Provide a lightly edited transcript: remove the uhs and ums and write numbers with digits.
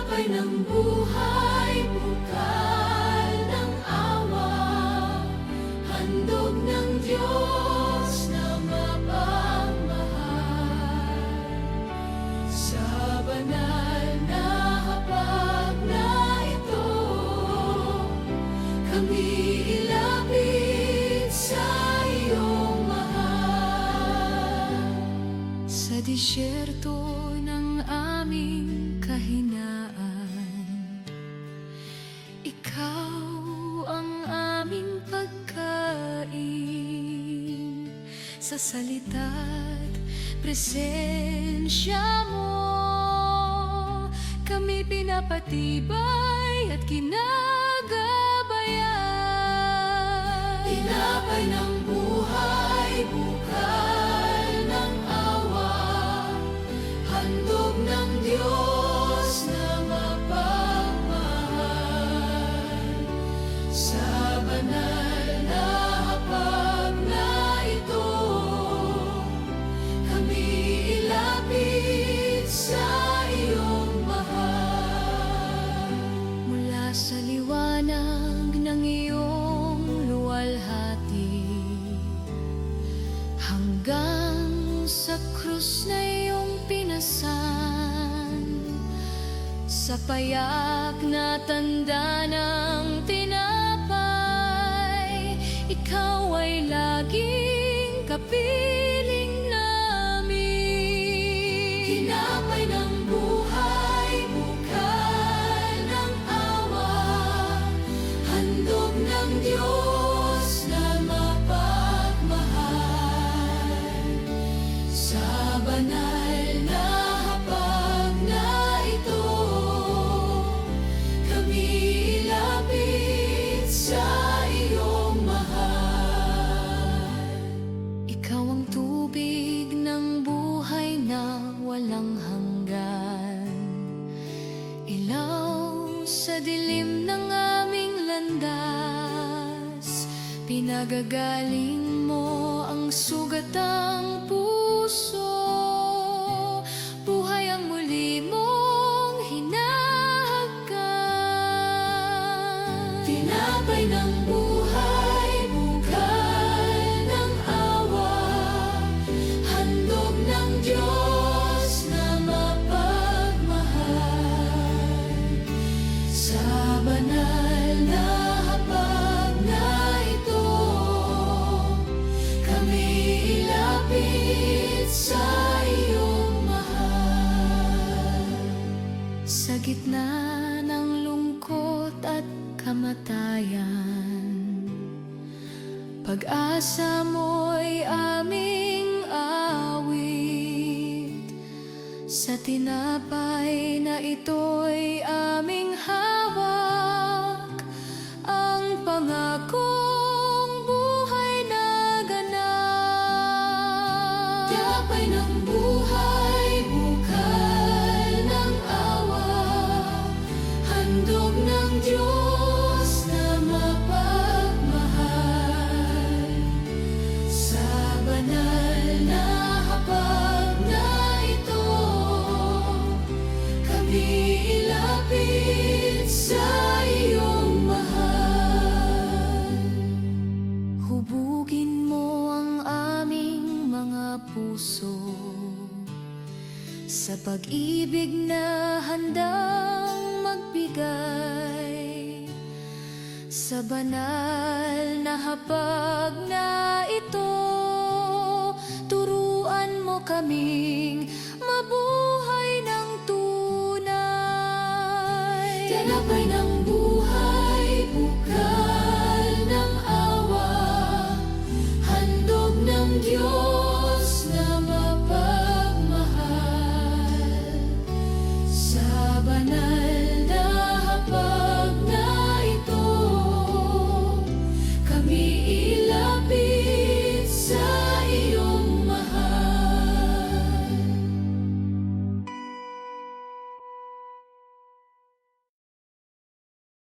Tinapay ng buhay, bukal ng awa, handog ng Diyos na mapagmahal. Sa banal na hapag na ito, kami ilapit sa iyong mahal. Sa disyerto ng aming kahinaan, ikaw ang aming pagkain. Sa salita't presensya mo, kami pinapatibay at kinagabayan. Tinapay ng buhay, bukal ng awa, handog ng Diyos na mapagmahal. Sa banal na hapag na ito, kami ilapit sa iyong mahal. Mula sa liwanag ng iyong luwalhati, hanggang sa krus na iyong pinasan, sa payak na tanda ng tinapay, ikaw ay laging kapiling namin. Tinapay ng buhay, bukal ng awa, handog ng Diyos na mapagmahal. Sa banal na hapag na ito, kami ilapit sa iyong mahal. Ikaw ang tubig ng buhay na walang hanggan, ilaw sa dilim ng aming landas. Pinagagaling mo ang sugatang puso, buhay ang muli mong hinahagkan. Tinapay ng buhay, bukal ng awa, handog ng Diyos na mapagmahal. Sa banal na hapag na ito, kami ilapit sa iyong mahal. Sa gitna ng lungkot at kamatayan, pag-asa mo'y aming awit. Sa tinapay na ito'y aming hawak, ang pangakong buhay na ganap. Tinapay ng buhay, bukal ng awa, handog ng Diyos na mapagmahal. Sa banal na hapag na ito, kami ilapit sa iyong mahal. Hubugin mo ang aming mga puso sa pag-ibig na handang magbigay. Sa banal na hapag na ito, turuan mo kaming mabuhay ng tunay. Tinapay ng buhay,